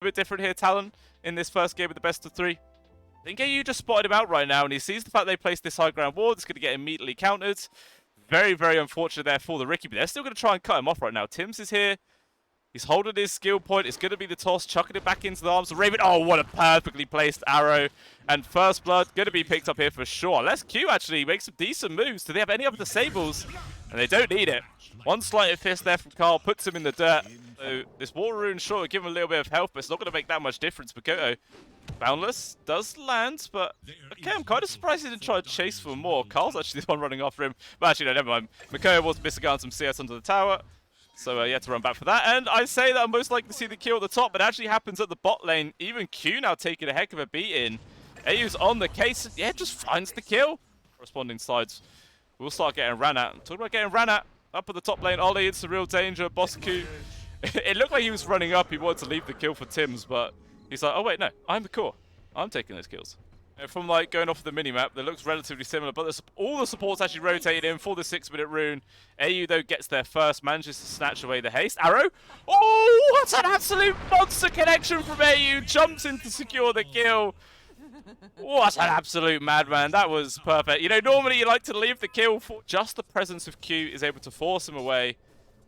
bit different here, Talon, in this first game of the best of 3. I think AU just spotted him out right now, and he sees the fact they placed this high ground ward. It's going to get immediately countered. Very, very unfortunate there for the Riki, but they're still going to try and cut him off right now. Tims is here. He's holding his skill point. It's going to be the toss, chucking it back into the arms of Raven. Oh, what a perfectly placed arrow. And first blood going to be picked up here for sure. Unless Q actually makes some decent moves. Do they have any other disables? And they don't need it. One slight fist there from Carl puts him in the dirt. So this War Rune, sure, will give him a little bit of health, but it's not going to make that much difference. Makoto, Boundless does land, but okay, I'm kind of surprised he didn't try to chase for more. Carl's actually the one running after him. But actually, no, never mind. Makoto was missing out on some CS under the tower. So he had to run back for that. And I say that I'm most likely to see the kill at the top, but it actually happens at the bot lane. Even Q now taking a heck of a beating. AU's on the case. Yeah, just finds the kill. Corresponding sides will start getting ran at. Talking about getting ran at. Up at the top lane, Ollie, it's a real danger. BluScale. It looked like he was running up. He wanted to leave the kill for Tims, but he's like, oh wait, no, I'm the core. I'm taking those kills. From like going off the minimap, that looks relatively similar, but all the supports actually rotated in for the 6-minute rune. AU though gets there first, manages to snatch away the haste. Arrow! Oh, what an absolute monster connection from AU! Jumps in to secure the kill. What an absolute madman. That was perfect. You know, normally you like to leave the kill for just the presence of Q is able to force him away.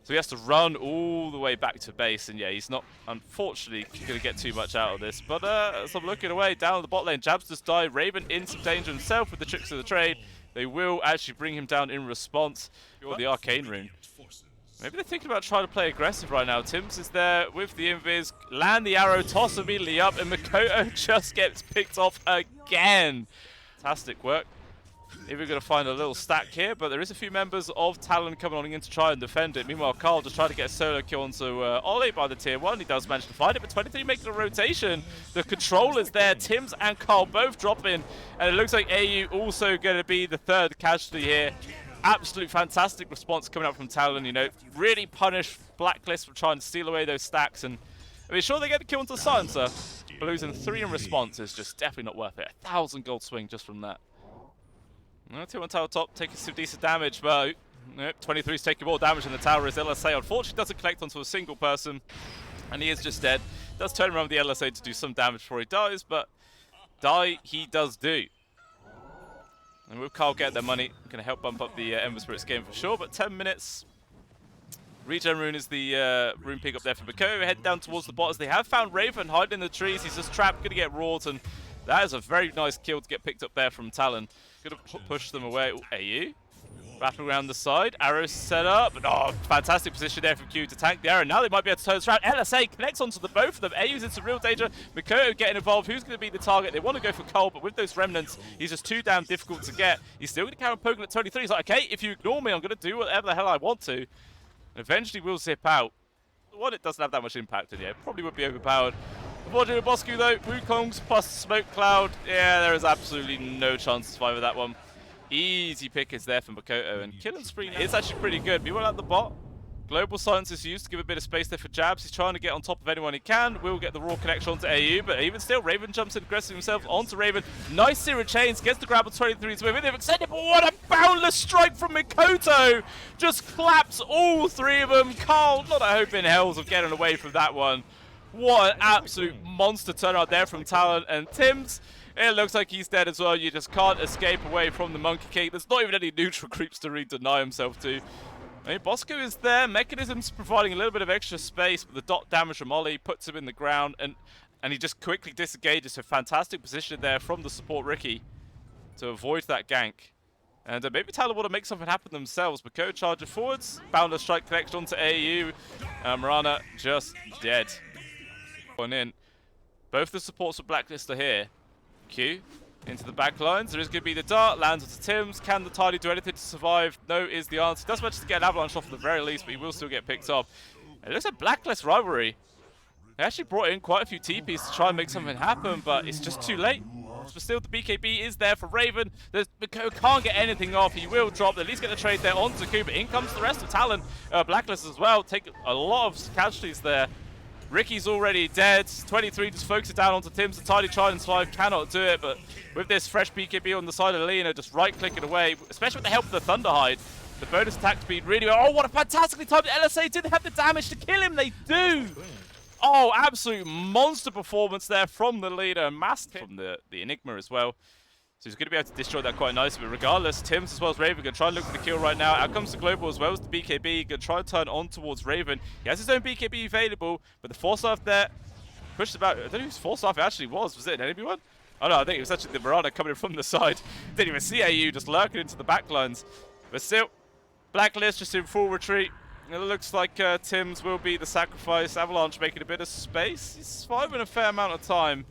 So he has to run all the way back to base, and yeah, he's not, unfortunately, going to get too much out of this. But as I'm looking away, down the bot lane, Jabs just died. Raven in some danger himself with the tricks of the trade. They will actually bring him down in response for the Arcane Rune. Maybe they're thinking about trying to play aggressive right now. Tims is there with the invis, land the arrow, toss immediately up, and Makoto just gets picked off again. Fantastic work. If we're going to find a little stack here, but there is a few members of Talon coming on in to try and defend it. Meanwhile, Carl just trying to get a solo kill onto Ollie by the tier 1. He does manage to find it, but 23 making a rotation. The control is there. Tims and Carl both drop in, and it looks like AU also going to be the third casualty here. Absolute fantastic response coming up from Talon, you know, really punish Blacklist for trying to steal away those stacks, and I mean, sure they get the kill onto the silencer, but losing 3 in response is just definitely not worth it. 1,000 gold swing just from that. No, 2 on tower top, taking some decent damage, but nope, 23's taking more damage than the tower as LSA. Unfortunately, doesn't collect onto a single person, and he is just dead. Does turn around with the LSA to do some damage before he dies, but die he does do. And with Carl getting their money, going to help bump up the Ember Spirits game for sure, but 10 minutes. Regen Rune is the rune pick up there for Bako. Head down towards the bot as they have found Raven hiding in the trees. He's just trapped, going to get wrought, and that is a very nice kill to get picked up there from Talon. Going to push them away. Ooh, AU. Battle around the side. Arrows set up. Oh, fantastic position there from Q to tank the arrow. Now they might be able to turn this around. LSA connects onto the both of them. AU's in some real danger. Makoto getting involved. Who's going to be the target? They want to go for Cole, but with those remnants, he's just too damn difficult to get. He's still going to carry on poking at 23. He's like, okay, if you ignore me, I'm going to do whatever the hell I want to. And eventually we'll zip out. One, it doesn't have that much impact, and yeah, probably would be overpowered. Unfortunately, Bosku though, Wukongs plus Smoke Cloud. Yeah, there is absolutely no chance to survive with that one. Easy pickers there from Makoto, and killing spree is actually pretty good. Meanwhile at the bot, Global Silence is used to give a bit of space there for Jabs. He's trying to get on top of anyone he can. Will get the raw connection onto AU, but even still, Raven jumps in aggressive himself onto Raven. Nice Seared Chains, gets the grab on 23's with it. They've extended, but what a boundless strike from Makoto! Just claps all 3 of them. Carl, not a hope in hells of getting away from that one. What an absolute monster turnout there from Talon, and Tims. It looks like he's dead as well. You just can't escape away from the Monkey King. There's not even any neutral creeps to deny himself to. I mean, Bosco is there. Mechanism's providing a little bit of extra space, but the dot damage from Ollie puts him in the ground, and he just quickly disengages. A fantastic position there from the support Riki to avoid that gank. And maybe Talon want to make something happen themselves. Bako charging forwards. Boundless strike connection onto AU. Marana just dead. Going in. Both the supports of Blacklist are here. Q into the back lines. There is going to be the dart. Lands onto Tims. Can the Tidy do anything to survive? No is the answer. Does manage to get an avalanche off at the very least, but he will still get picked up. It looks like Blacklist Rivalry. They actually brought in quite a few TPs to try and make something happen, but it's just too late. But still, the BKB is there for Raven. Mako can't get anything off. He will drop. At least get the trade there onto Q, but in comes the rest of Talon. Blacklist as well. Take a lot of casualties there. Riki's already dead. 23 just focuses down onto Tims. The Tidy try and survive, cannot do it, but with this fresh BKB on the side of Lena, just right-clicking away, especially with the help of the Thunderhide. The bonus attack speed really well. Oh, what a fantastically timed LSA. Did they have the damage to kill him? They do! Oh, absolute monster performance there from the leader. Massive from the Enigma as well. So he's going to be able to destroy that quite nicely. But regardless, Tims as well as Raven going to try and look for the kill right now. Out comes the Global as well as the BKB. Going to try and turn on towards Raven. He has his own BKB available, but the Force-Staff there pushed about. I don't know whose Force-Staff it actually was. Was it an enemy one? Oh no, I think it was actually the Mirana coming in from the side. Didn't even see AU just lurking into the backlines. But still, Blacklist just in full retreat. It looks like Tims will be the sacrifice. Avalanche making a bit of space. He's surviving a fair amount of time,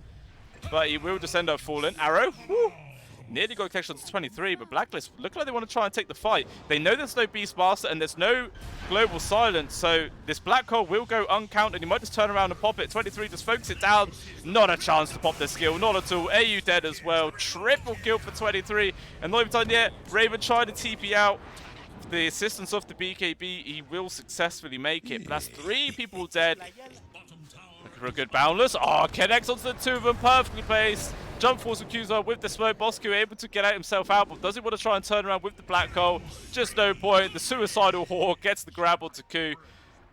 but he will just end up falling. Arrow. Woo. Nearly got a connection to 23, but Blacklist look like they want to try and take the fight. They know there's no Beastmaster and there's no global silence, so this black hole will go uncounted. He might just turn around and pop it. 23 just focus it down. Not a chance to pop the skill, not at all. AU dead as well. Triple kill for 23, and not even done yet. Raven trying to TP out. The assistance of the BKB, he will successfully make it. But that's 3 people dead. Looking for a good Boundless. Oh, connects onto the 2 of them, perfectly placed. Jump force accuser with the smoke. BluScale able to get out himself out, but does he want to try and turn around with the black hole? Just no point. The suicidal hawk gets the grab onto Ku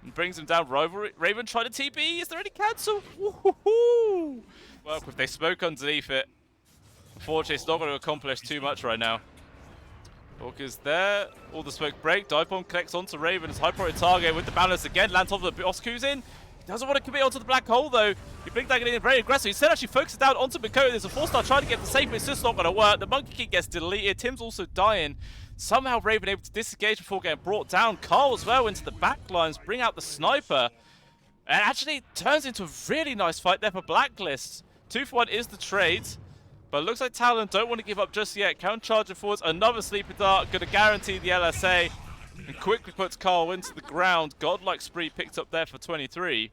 and brings him down. Rivalry. Raven trying to TP. Is there any cancel? Woohoo! Well, if they smoke underneath it, unfortunately, it's not going to accomplish too much right now. Hawk is there. All the smoke break. Dive bomb connects onto Raven. It's high priority target with the balance again. Lands off the BluScale's in. Doesn't want to commit onto the black hole though. He Blink Dagger in very aggressive. Instead actually focuses down onto Mikoto. There's a 4-star trying to get the safe, but it's just not going to work. The Monkey King gets deleted. Tim's also dying. Somehow Raven able to disengage before getting brought down. Carl as well into the back lines. Bring out the sniper. And actually turns into a really nice fight there for Blacklist. 2 for 1 is the trade. But it looks like Talon don't want to give up just yet. Counter charging forwards. Another Sleeper Dart. Going to guarantee the LSA. And quickly puts Carl into the ground. Godlike spree picked up there for 23.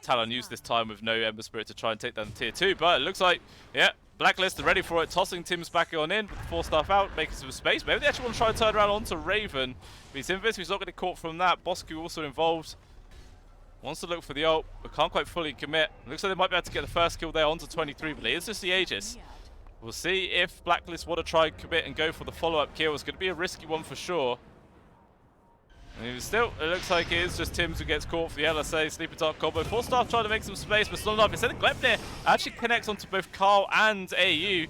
Talon used this time with no Ember Spirit to try and take down the tier 2. But it looks like, yeah, Blacklist are ready for it. Tossing Tim's back on in with the 4-star out. Making some space. Maybe they actually want to try and turn around onto Raven. But he's invisible. He's not going to get caught from that. BluScale also involved. Wants to look for the ult, but can't quite fully commit. Looks like they might be able to get the first kill there onto 23. But it is just the Aegis. We'll see if Blacklist want to try and commit and go for the follow-up kill. It's going to be a risky one for sure. And still, it looks like it is just Tims who gets caught for the LSA Sleeper Dart combo. 4-star trying to make some space, but it's not enough. Instead of Glepnir actually connects onto both Carl and AU.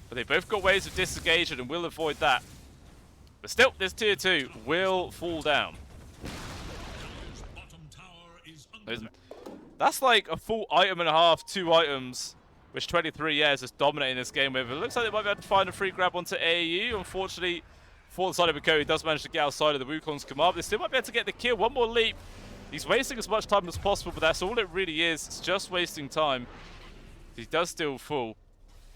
But they both got ways of disengaging and will avoid that. But still, this tier 2 will fall down. That's like a full item and a half, 2 items. Which 23, yeah, is just dominating this game with. It looks like they might be able to find a free grab onto AAU. Unfortunately, for the side of Mikoto, he does manage to get outside of the Wukong's command. They still might be able to get the kill. One more leap. He's wasting as much time as possible, but that's all it really is. It's just wasting time. He does still fall.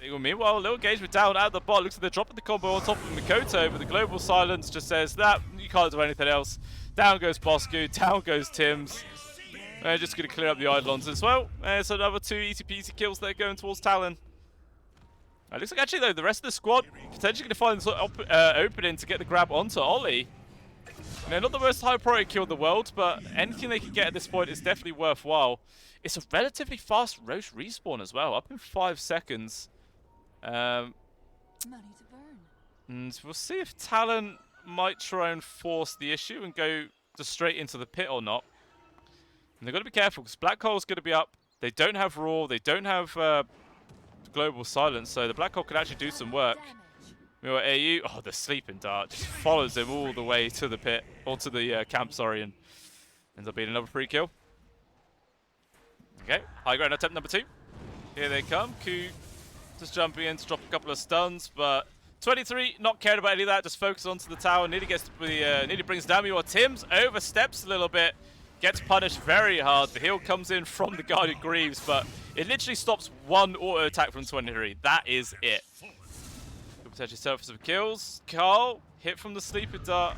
Meanwhile, a little engagement down at the bot. Looks like they're dropping the combo on top of Mikoto, but the global silence just says that you can't do anything else. Down goes BluScale, down goes Tims. Just going to clear up the Eidolons as well. So another 2 easy peasy kills there going towards Talon. It looks like actually though the rest of the squad potentially going to find this opening to get the grab onto Ollie. You know, not the most high priority kill in the world, but anything they can get at this point is definitely worthwhile. It's a relatively fast Roche respawn as well, up in 5 seconds. Money to burn. And we'll see if Talon might try and force the issue and go just straight into the pit or not. And they've got to be careful because Black Hole's going to be up. They don't have Raw. They don't have Global Silence. So the Black Hole could actually do some work. Meanwhile, AU, oh, the Sleeping Dart just follows him all the way to the pit, or to the camp, sorry, and ends up being another free kill. Okay, high ground attempt number 2. Here they come. Ku just jumping in to drop a couple of stuns, but 23 not cared about any of that. Just focus onto the tower. Nearly gets to the, nearly brings down. Meanwhile, Tims oversteps a little bit. Gets punished very hard. The heal comes in from the Guided Greaves, but it literally stops one auto attack from 23. That is it. Could potentially serve for some kills. Carl, hit from the Sleeper Dart.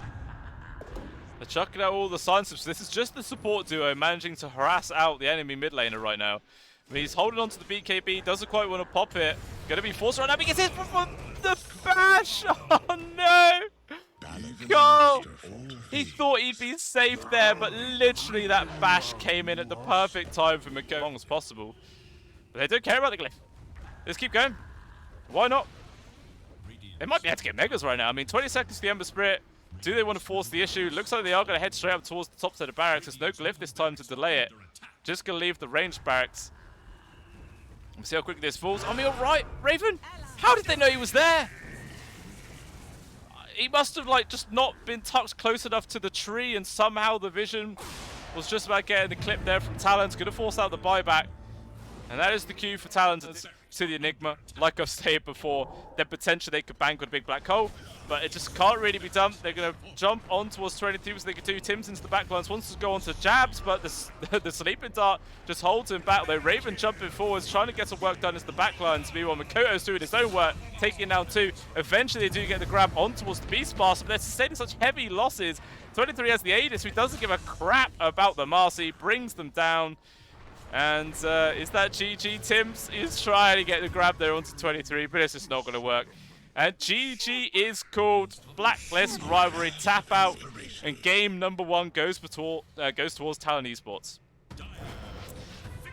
They're chucking out all the signs. This is just the support duo managing to harass out the enemy mid laner right now. I mean, he's holding on to the BKB, doesn't quite want to pop it. Gonna be forced right now because it's from the bash! Oh no! Carl! He thought he'd be safe there, but literally that bash came in at the perfect time for Mikoto as long as possible. But they don't care about the glyph. Let's keep going. Why not? They might be able to get megas right now. I mean, 20 seconds for the Ember Spirit. Do they want to force the issue? Looks like they are going to head straight up towards the top set of barracks. There's no glyph this time to delay it. Just going to leave the ranged barracks. We'll see how quickly this falls. I mean, alright, Raven. How did they know he was there? He must have, like, just not been tucked close enough to the tree, and somehow the vision was just about getting the clip there from Talon. Going to force out the buyback. And that is the cue for Talon to the Enigma. Like I've stated before, then potentially they could bank on a big black hole, but it just can't really be done. They're going to jump on towards 23, so they can do. Tim's into the backlines, wants to go on to jabs, but the sleeping dart just holds him back. Though Raven jumping forwards, trying to get some work done as the backlines. Meanwhile, Makoto's doing his own work, taking down 2. Eventually, they do get the grab on towards the Beast Master, but they're sustaining such heavy losses. 23 has the Aegis, who doesn't give a crap about the Marcy, brings them down. And is that GG? Tim's is trying to get the grab there onto 23, but it's just not going to work. And GG is called. Blacklist, Rivalry, tap out, and game number 1 goes towards Talon Esports.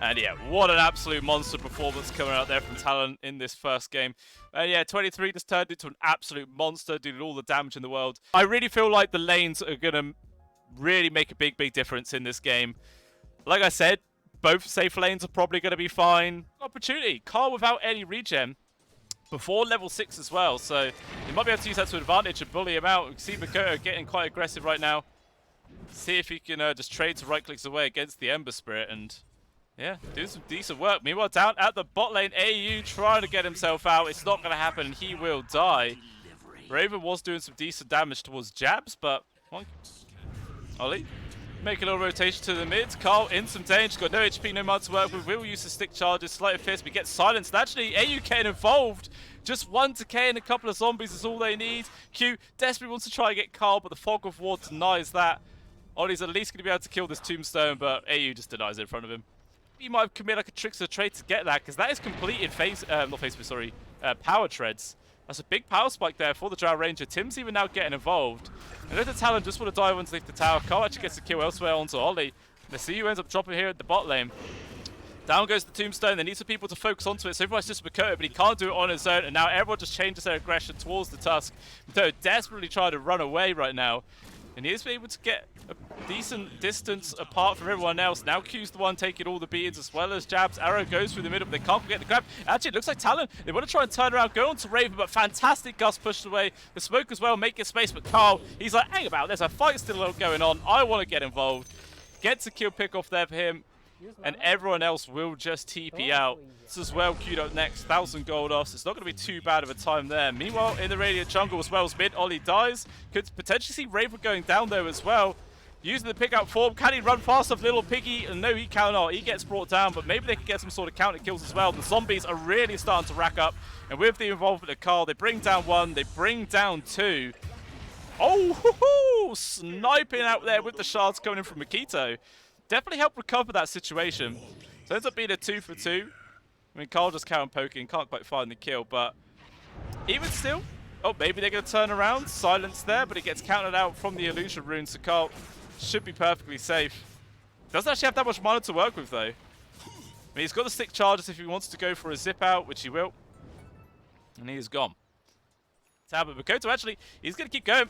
And yeah, what an absolute monster performance coming out there from Talon in this first game. And yeah, 23 just turned into an absolute monster, doing all the damage in the world. I really feel like the lanes are going to really make a big difference in this game. Like I said, both safe lanes are probably going to be fine. Opportunity. Carl without any regen before level 6 as well. So you might be able to use that to advantage and bully him out. We can see Makoto getting quite aggressive right now. See if he can just trade to right clicks away against the Ember Spirit and yeah, do some decent work. Meanwhile, down at the bot lane, AU trying to get himself out. It's not going to happen and he will die. Raven was doing some decent damage towards jabs, but Ollie. Make a little rotation to the mid. Carl in some danger. Got no HP, no mod to work with. Will use the stick charges. Sleight of fist, but gets silenced. Actually, AU getting involved. Just 1 decay and a couple of zombies is all they need. Q desperately wants to try and get Carl, but the Fog of War denies that. Ollie's at least going to be able to kill this tombstone, but AU just denies it in front of him. He might have committed like a trickster trade to get that, because that is completed power treads. That's a big power spike there for the Drow Ranger. Tim's even now getting involved. And the Talon just want to dive underneath the tower. Carl actually gets a kill elsewhere onto Ollie. The CU ends up dropping here at the bot lane. Down goes the tombstone. They need some people to focus onto it. So everyone's just Makoto, but he can't do it on his own. And now everyone just changes their aggression towards the Tusk. Makoto desperately trying to run away right now. And he is able to get a decent distance apart from everyone else. Now Q's the one taking all the beatings as well as jabs. Arrow goes through the middle, but they can't get the grab. Actually, it looks like Talon, they want to try and turn around, go on to Raven, but fantastic Gust pushed away. The smoke as well, making space, but Carl, he's like, hang about, there's a fight still going on. I want to get involved. Gets a kill pick off there for him. And everyone else will just TP out. This as well queued up next. 1,000 gold off. So it's not going to be too bad of a time there. Meanwhile, in the Radiant jungle as well as mid, Ollie dies. Could potentially see Raven going down there as well. Using the pick out form. Can he run fast off Little Piggy? And no, he cannot. He gets brought down, but maybe they can get some sort of counter kills as well. The zombies are really starting to rack up. And with the involvement of Carl, they bring down 1, they bring down 2. Oh, sniping out there with the shards coming in from Makito. Definitely helped recover that situation. So it ends up being a 2 for 2. I mean, Carl just counter poking, can't quite find the kill, but even still, oh, maybe they're going to turn around. Silence there, but it gets countered out from the illusion rune, so Carl should be perfectly safe. Doesn't actually have that much mana to work with, though. I mean, he's got the stick charges if he wants to go for a zip out, which he will. And he is gone. But Makoto, actually, he's going to keep going.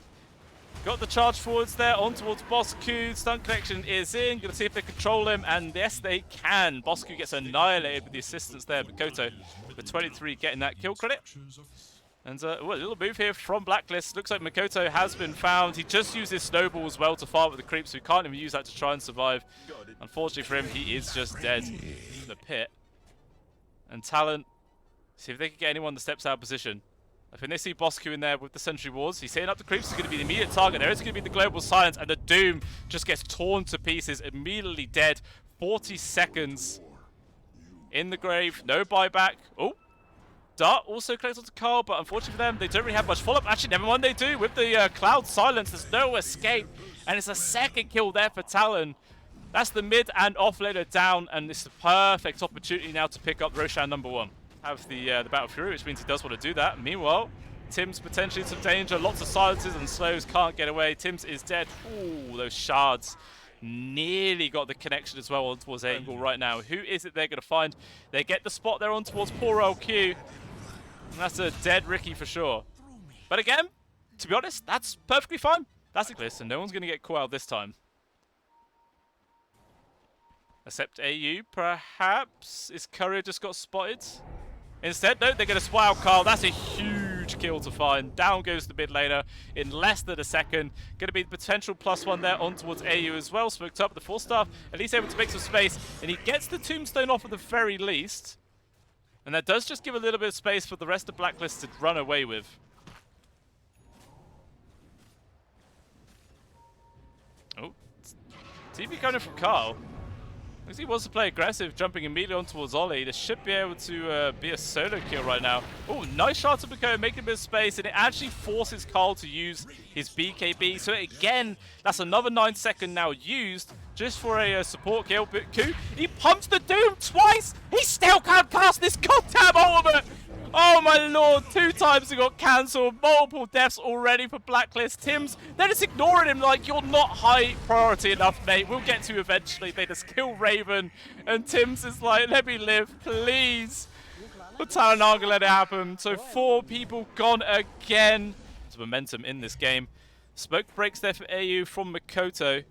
Got the charge forwards there, on towards Bosku. Stun connection is in. Gonna see if they control him, and yes, they can. Bosku gets annihilated with the assistance there, but Koto with 23 getting that kill credit. And a little move here from Blacklist. Looks like Makoto has been found. He just used his snowball as well to farm with the creeps, so he can't even use that to try and survive. Unfortunately for him, he is just dead in the pit. And Talon, see if they can get anyone that steps out of position. I think they see Bosku in there with the Sentry Wards. He's setting up the creeps. He's going to be the immediate target. There is going to be the Global Silence, and the Doom just gets torn to pieces, immediately dead. 40 seconds in the grave. No buyback. Oh, Dart also connects onto Carl, but unfortunately for them, they don't really have much follow-up. Actually, never mind, they do. With the Cloud Silence, there's no escape, and it's a second kill there for Talon. That's the mid and offlaner down, and it's the perfect opportunity now to pick up Roshan number 1. Have the Battle Fury, which means he does want to do that. Meanwhile, Tim's potentially in some danger. Lots of silences and slows can't get away. Tim's is dead. Ooh, those shards nearly got the connection as well on towards Angle right now. Who is it they're going to find? They get the spot there on towards poor old Q. And that's a dead Ricky for sure. But again, to be honest, that's perfectly fine. That's a clear, so no one's going to get caught out this time. Accept AU, perhaps? Is Courier just got spotted? Instead, no, they're going to spot out Carl. That's a huge kill to find. Down goes the mid laner in less than a second. Going to be the potential +1 there on towards AU as well. Smoked up the 4-star, at least able to make some space. And he gets the tombstone off at the very least. And that does just give a little bit of space for the rest of Blacklist to run away with. Oh, TV coming from Carl. Looks like he wants to play aggressive, jumping immediately on towards Ollie. This should be able to be a solo kill right now. Oh, nice shot to Bako, making a bit of space, and it actually forces Carl to use his BKB. So again, that's another 9-second now used just for a support kill. But Ku, he pumps the Doom twice! He still can't cast this goddamn ultimate! Oh my lord, 2 times he got cancelled, multiple deaths already for Blacklist. Tim's, they're just ignoring him like, you're not high priority enough, mate. We'll get to you eventually. They just kill Raven, and Tim's is like, let me live, please. But Talon aren't gonna let it happen. So 4 people gone again. There's momentum in this game. Smoke breaks there for AU from Makoto.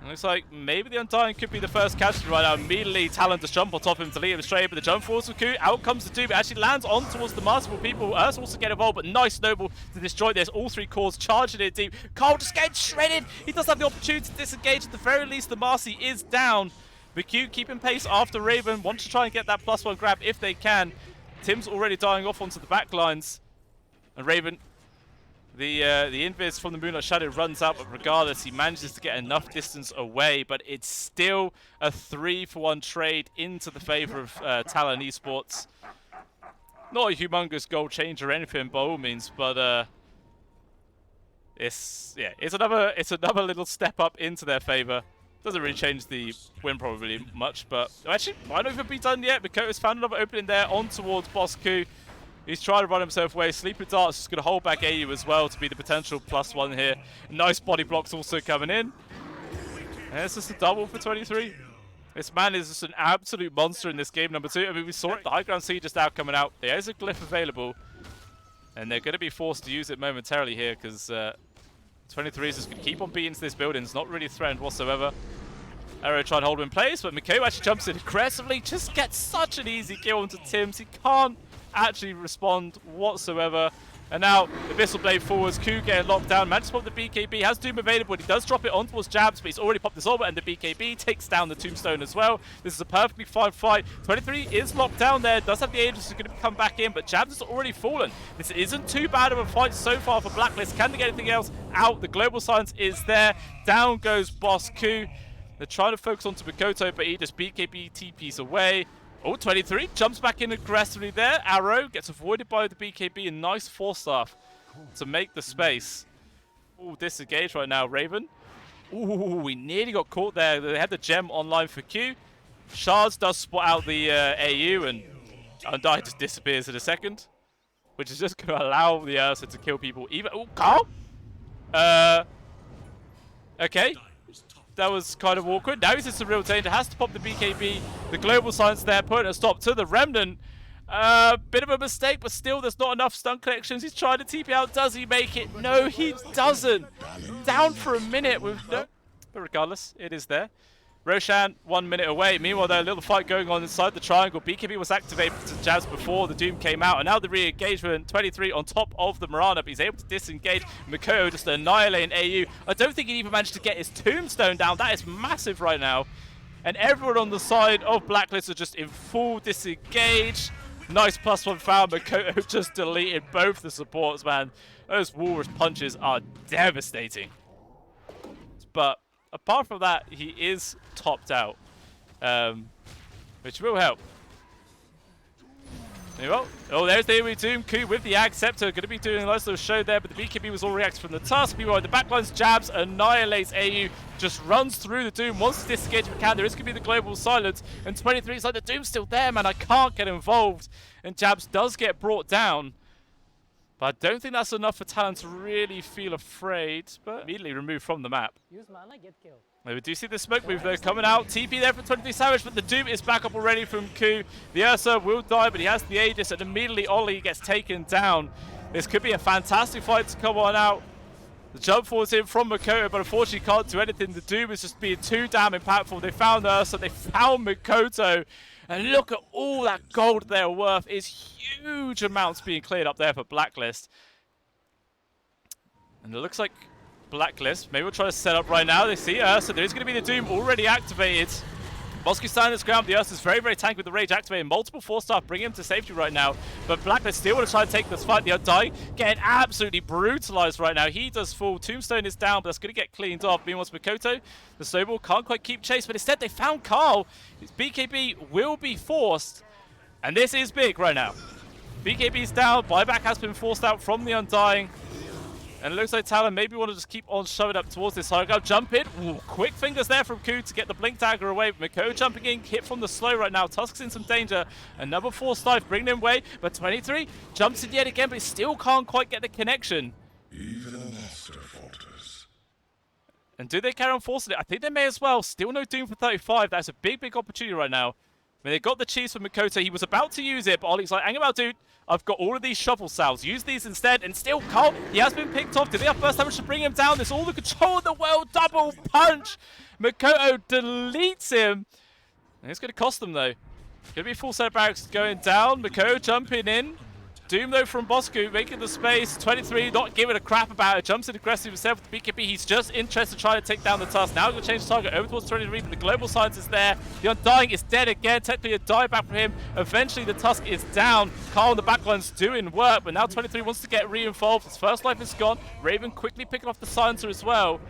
Looks like maybe the Undying could be the first casualty right now. Immediately, Talon just jump on top of him to lead him straight, but the jump force of Ku, out comes the Doom. It actually lands on towards the multiple people. Ursa also get involved, but nice snowball to destroy this. All 3 cores charging it deep. Carl just getting shredded. He does have the opportunity to disengage. At the very least, the Marcy is down. But Q keeping pace after Raven. Want to try and get that +1 grab if they can. Tim's already dying off onto the back lines. And Raven, the invis from the Moonlight Shadow runs out, but regardless, he manages to get enough distance away. But it's still a 3-for-1 trade into the favor of Talon Esports. Not a humongous goal change or anything by all means, but it's another little step up into their favor. Doesn't really change the win probably much, but actually might not even be done yet. Makoto's found another opening there on towards Boss Ku. He's trying to run himself away. Sleeping Dart's just going to hold back AU as well to be the potential +1 here. Nice body blocks also coming in. And it's just a double for 23. This man is just an absolute monster in this game, number 2. I mean, we saw it, the high ground C just out coming out. There is a glyph available. And they're going to be forced to use it momentarily here because 23 is just going to keep on beating into this building. It's not really threatened whatsoever. Arrow trying to hold him in place, but Miko actually jumps in aggressively. Just gets such an easy kill onto Tim's. He can't actually respond whatsoever. And now the Abyssal Blade forwards, Ku getting locked down, manages to pop the BKB, has Doom available, but he does drop it on towards Jabs, but he's already popped his ultimate, and the BKB takes down the Tombstone as well. This is a perfectly fine fight. 23 is locked down there, does have the Aegis who's going to come back in, but Jabs has already fallen. This isn't too bad of a fight so far for Blacklist. Can they get anything else out? The Global Silence is there. Down goes Boss Ku. They're trying to focus onto Makoto, but he just BKB TPs away. Oh, 23 jumps back in aggressively there. Arrow gets avoided by the BKB. A nice 4-staff to make the space. Oh, disengaged right now, Raven. Ooh, we nearly got caught there. They had the gem online for Q. Shards does spot out the AU, and Undying just disappears in a second, which is just going to allow the Ursa to kill people. Even oh, Carl. Okay. That was kind of awkward. Now he's in some real danger. Has to pop the BKB. The Global Silence there, putting a stop to the Remnant. Bit of a mistake, but still there's not enough stun connections. He's trying to TP out. Does he make it? No, he doesn't. Down for a minute with no... But regardless, it is there. Roshan, 1 minute away. Meanwhile, there's a little fight going on inside the triangle. BKB was activated to Jabs before the Doom came out, and now the re-engagement. 23 on top of the Mirana, but he's able to disengage. Makoto just annihilating AU. I don't think he even managed to get his Tombstone down. That is massive right now. And everyone on the side of Blacklist are just in full disengage. Nice +1 foul. Makoto just deleted both the supports, man. Those Walrus punches are devastating. But apart from that, he is topped out, which will help. Well, oh, there's the AoE Doom. Ku with the Ag Scepter, going to be doing a nice little show there, but the BKB was all reacted from the tusk. Meanwhile, the backlines Jabs annihilates AU, just runs through the Doom, wants to disengage if he can. There is going to be the Global Silence, and 23 is like, the Doom's still there, man, I can't get involved. And Jabs does get brought down, but I don't think that's enough for Talon to really feel afraid, but immediately removed from the map. Use mana, get killed. We do see the smoke move though coming out. TP there for 23 Savage, but the Doom is back up already from Ku. The Ursa will die, but he has the Aegis, and immediately Ollie gets taken down. This could be a fantastic fight to come on out. The jump forwards in from Makoto, but unfortunately can't do anything. The Doom is just being too damn impactful. They found Ursa, they found Makoto. And look at all that gold they're worth. It's huge amounts being cleared up there for Blacklist. And it looks like Blacklist, maybe we'll try to set up right now. They see Ursa, there is going to be the Doom already activated. Bosky standing his ground. The Ursa's very, very tanky with the Rage activated. Multiple 4-star bring him to safety right now. But Blacklist still want to try and take this fight. The Undying getting absolutely brutalized right now. He does fall. Tombstone is down, but that's going to get cleaned off. Meanwhile, Makoto, the snowball can't quite keep chase, but instead they found Carl. His BKB will be forced. And this is big right now. BKB's down. Buyback has been forced out from the Undying. And it looks like Talon maybe want to just keep on shoving up towards this high ground. Jump in. Ooh, quick fingers there from Ku to get the Blink Dagger away. Mako jumping in, hit from the slow right now. Tusk's in some danger. And number 4 Stife bringing him away. But 23 jumps in yet again, but he still can't quite get the connection. Even a master falters. And do they carry on forcing it? I think they may as well. Still no Doom for 35. That's a big, big opportunity right now. I mean, they got the cheese from Makoto. He was about to use it, but Ollie's like, hang about, dude. I've got all of these shovel salves. Use these instead. And still, Carl, he has been picked off. Did they have first damage to bring him down? There's all the control in the world. Double punch. Makoto deletes him. And it's going to cost them, though. Going to be full set of barracks going down. Makoto jumping in. Doom, though, from Bosku, making the space. 23, not giving a crap about it. Jumps in aggressive himself with the BKB. He's just interested in trying to take down the Tusk. Now he's going to change the target over towards 23, but the global science is there. The Undying is dead again. Technically a dieback for him. Eventually the Tusk is down. Carl on the backline's doing work, but now 23 wants to get re-involved. His first life is gone. Raven quickly picking off the silencer as well.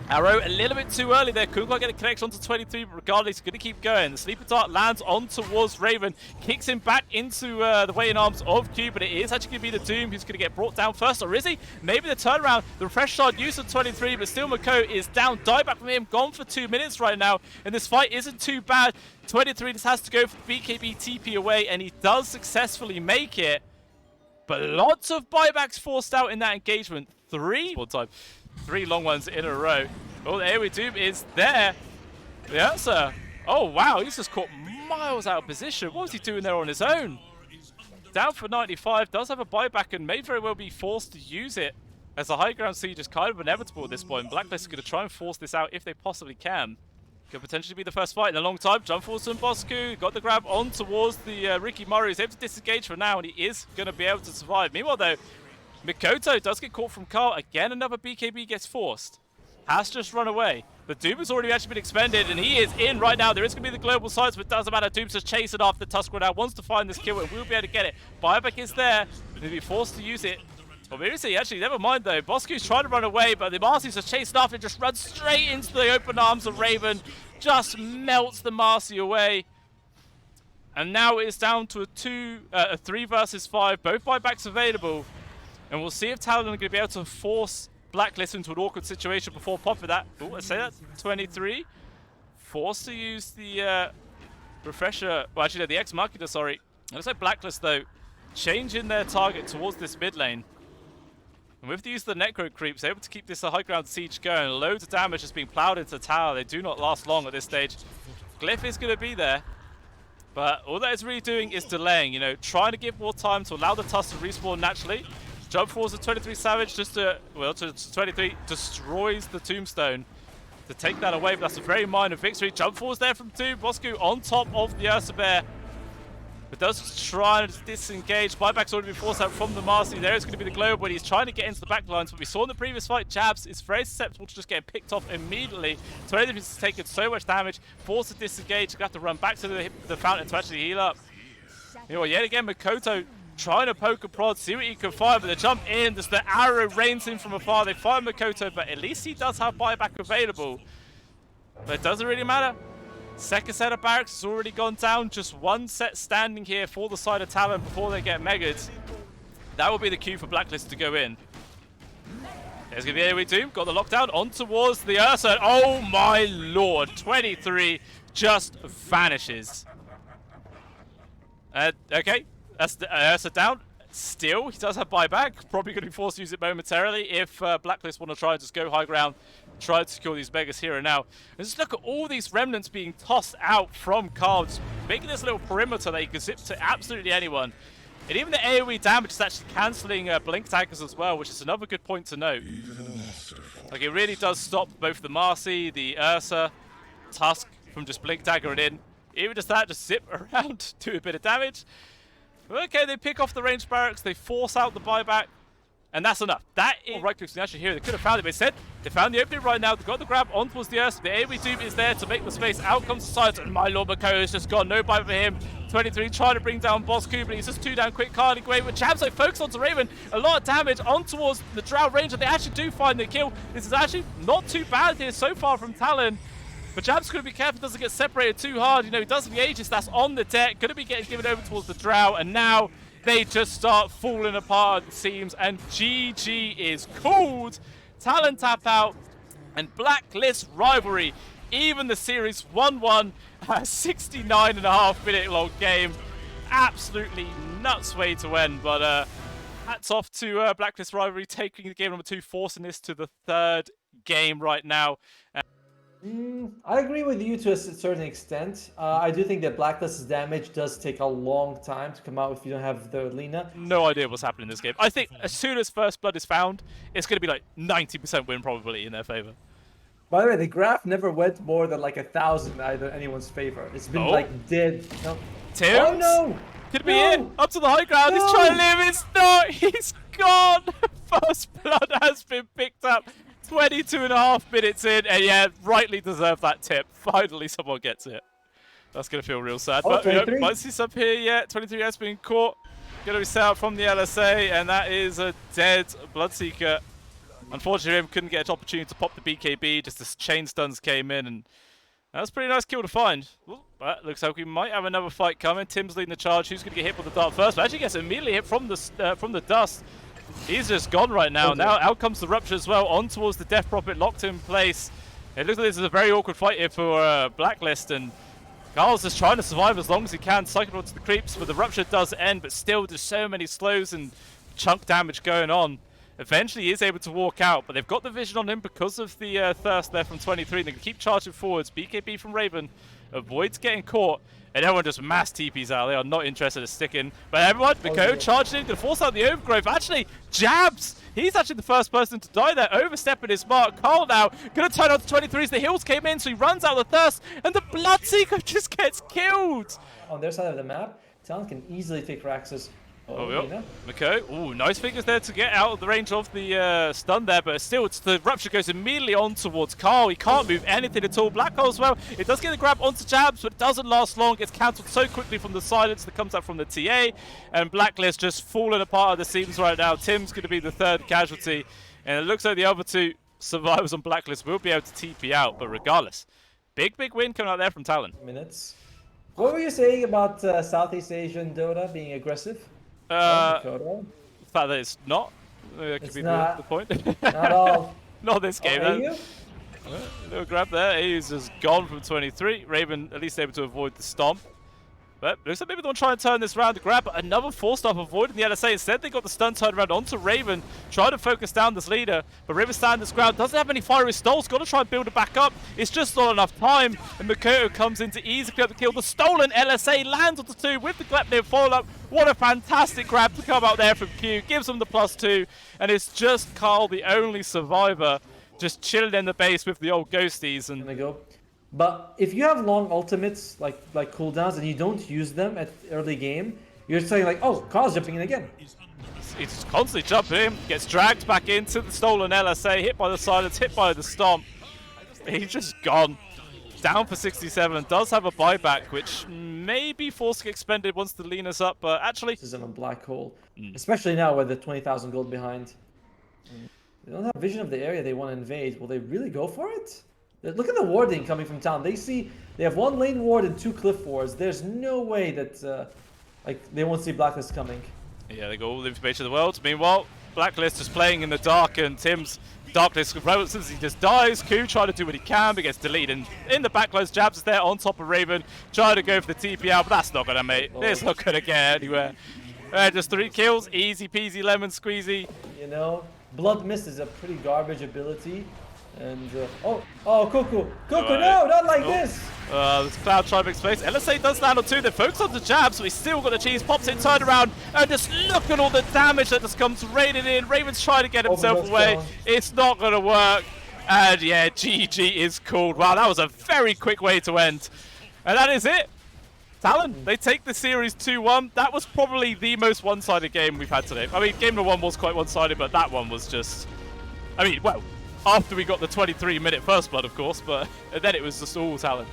Arrow a little bit too early there. Couldn't quite get a connection onto 23, but regardless, he's going to keep going. The Sleeper Dart lands on towards Raven, kicks him back into the weighing arms of Q, but it is actually going to be the Doom who's going to get brought down first, or is he? Maybe the turnaround. The refresh shard used on 23, but still Mako is down. Dieback from him, gone for 2 minutes right now, and this fight isn't too bad. 23 just has to go for the BKB TP away, and he does successfully make it. But lots of buybacks forced out in that engagement. 3 long ones in a row. Oh, the AoE Doom is there. The answer. Oh, wow. He's just caught miles out of position. What was he doing there on his own? Down for 95. Does have a buyback and may very well be forced to use it. As the high ground siege is kind of inevitable at this point. Blacklist is going to try and force this out if they possibly can. Could potentially be the first fight in a long time. Jump forwards from Bosku. Got the grab on towards the Ricky Murray. He's able to disengage for now, and he is going to be able to survive. Meanwhile, though, Makoto does get caught from Carl. Again, another BKB gets forced. Has just run away. But Doom has already actually been expended, and he is in right now. There is going to be the global sides, but it doesn't matter. Doom's just chasing after Tusk right now. Wants to find this kill, and will be able to get it. Buyback is there. He'll be forced to use it. Or maybe see, actually, never mind though. Bosku's trying to run away, but the Marcy's just chasing after and just runs straight into the open arms of Raven. Just melts the Marcy away. And now it's down to a 3 versus 5. Both buybacks available. And we'll see if Talon are going to be able to force Blacklist into an awkward situation before popping that. Oh, let's say that. 23. Forced to use the refresher. Well, actually, no, the Ex-Machina, sorry. And looks like Blacklist, though, changing their target towards this mid lane. And with the use of the Necro Creeps, able to keep this high ground siege going. Loads of damage is being plowed into the tower. They do not last long at this stage. Glyph is going to be there. But all that it's really doing is delaying, you know, trying to give more time to allow the Tusk to respawn naturally. Jump forwards to 23 Savage just to, well, to 23 destroys the Tombstone to take that away, but that's a very minor victory. Jump forwards there from 2. Bosku on top of the Ursa Bear. But does try to disengage. Buyback's already been forced out from the Marcy. There is going to be the globe when he's trying to get into the back lines. But we saw in the previous fight, Jabs is very susceptible to just getting picked off immediately. 23 has taken so much damage, forced to disengage. Going to have to run back to the fountain to actually heal up. You know, yet again, Makoto trying to poke a prod, see what he can find, but the jump in, just the arrow rains in from afar. They find Makoto, but at least he does have buyback available. But it doesn't really matter. Second set of barracks has already gone down. Just one set standing here for the side of Talon before they get megged. That will be the cue for Blacklist to go in. There's going to be AoE Doom. Got the lockdown on towards the Ursa. Oh my lord. 23 just vanishes. Okay. That's the Ursa down. Still, he does have buyback. Probably going to be forced to use it momentarily if Blacklist want to try and just go high ground. Try to secure these beggars here and now. And just look at all these remnants being tossed out from Carl, just making this little perimeter that he can zip to absolutely anyone. And even the AoE damage is actually cancelling Blink Daggers as well, which is another good point to note. Even a master fortress. Like, it really does stop both the Marcy, the Ursa, Tusk from just Blink Daggering in. Even just that, just zip around, do a bit of damage. Okay, they pick off the ranged barracks, they force out the buyback, and that's enough. That is right clicks actually here. They could have found it, but instead, they found the opening right now. They got the grab on towards the Ursa. The AoE Doom is there to make the space. Out comes the side, and my Lord Mako has just gone. No buy for him. 23 trying to bring down Bo3, but he's just 2 down quick. Carly away with Jabs, so focus onto Raven. A lot of damage on towards the Drow Ranger. They actually do find the kill. This is actually not too bad here so far from Talon. But Jab's going to be careful, doesn't get separated too hard. You know, he does have the Aegis that's on the deck. Going to be getting given over towards the Drow. And now they just start falling apart, it seems. And GG is called. Talon tap out. And Blacklist Rivalry. Even the series 1-1. A 69.5-minute long game. Absolutely nuts way to end. But hats off to Blacklist Rivalry taking the game number 2, forcing this to the 3rd game right now. I agree with you to a certain extent. I do think that Blacklist's damage does take a long time to come out if you don't have the Lina. No idea what's happening in this game. I think as soon as First Blood is found, it's going to be like 90% win probability in their favor. By the way, the graph never went more than like 1,000 either anyone's favor. It's been like dead. No. Tims? Oh no! Could be in. Up to the high ground. No. He's trying to live. It's not. He's gone. First Blood has been picked up. 22.5 minutes in, and yeah, rightly deserved that tip. Finally, someone gets it. That's going to feel real sad. Oh, but you know, 23. might see some here yet. 23 has been caught. Going to be set out from the LSA, and that is a dead Bloodseeker. Unfortunately, him couldn't get an opportunity to pop the BKB. Just the chain stuns came in, and that was a pretty nice kill to find. Ooh, but looks like we might have another fight coming. Tim's leading the charge. Who's going to get hit with the dart first? But actually gets immediately hit from the dust. He's just gone right now. Now out comes the Rupture as well, on towards the Death Prophet, locked in place. It looks like this is a very awkward fight here for Blacklist, and Carl's just trying to survive as long as he can, cycling onto the creeps, but the Rupture does end, but still there's so many slows and chunk damage going on. Eventually he is able to walk out, but they've got the vision on him because of the thirst there from 23. They can keep charging forwards. BKB from Raven avoids getting caught, and everyone just mass TPs out. They are not interested in sticking. But everyone, Mako charging in, going to force out the overgrowth. Actually, Jabs! He's actually the first person to die there, overstepping his mark. Carl now going to turn on to 23 as the heals came in, so he runs out of the thirst, and the Bloodseeker just gets killed! On their side of the map, Talon can easily take Raxus. Oh, yep. Mako, ooh, nice fingers there to get out of the range of the stun there, but still, the Rupture goes immediately on towards Carl. He can't move anything at all. Black Hole as well. It does get the grab onto Jabs, but it doesn't last long. It's cancelled so quickly from the silence that comes out from the TA, and Blacklist just falling apart at the seams right now. Tim's going to be the 3rd casualty, and it looks like the other 2 survivors on Blacklist will be able to TP out, but regardless, big win coming out there from Talon. Minutes. What were you saying about Southeast Asian Dota being aggressive? The fact that it's not. That could It's be not. the point. Not all. Not this game, Oh, though. Little grab there. He's just gone from 23. Raven at least able to avoid the stomp. But looks like maybe they want to try and turn this round to grab, but another 4-star avoiding the LSA. Instead, they got the stun turned around onto Raven, trying to focus down this leader. But Raven standing this ground, doesn't have any fiery stalls, got to try and build it back up. It's just not enough time, and Makoto comes in to easily get the kill. The stolen LSA lands onto 2 with the Glepnir follow-up. What a fantastic grab to come out there from Q, gives them the +2, and it's just Carl, the only survivor, just chilling in the base with the old ghosties. And Gonna go. But if you have long ultimates, like cooldowns, and you don't use them at early game, you're saying like, oh, Carl's jumping in again. He's constantly jumping in, gets dragged back into the stolen LSA, hit by the silence, hit by the stomp. He's just gone. Down for 67, and does have a buyback, which may be forced to get expended once the Lena's up, but actually... This is in a black hole. Especially now with the 20,000 gold behind. They don't have vision of the area they want to invade. Will they really go for it? Look at the warding coming from town. They have 1 lane ward and 2 cliff wards. There's no way that they won't see Blacklist coming. Yeah, they got all the information in the world. Meanwhile, Blacklist is playing in the dark, and Tim's Darkness resistances. He just dies. Q trying to do what he can, but gets deleted. In the backline, Jabs is there on top of Raven, trying to go for the TP out, but that's not gonna make. It's not gonna get anywhere. Just 3 kills, easy peasy lemon squeezy. You know, Blood Mist is a pretty garbage ability. And oh, Cuckoo, Right. no, not like this. This Cloud trying to make space. LSA does land on two. They focus on the jabs, but he's still got the cheese. Pops it, turned around, and just look at all the damage that just comes raining in. Raven's trying to get himself away. It's not going to work. And yeah, GG is called. Wow, that was a very quick way to end. And that is it. Talon, they take the series 2-1. That was probably the most one-sided game we've had today. I mean, game number 1 was quite one-sided, but that one was just... I mean, well, after we got the 23-minute first blood, of course, but then it was just all Talon.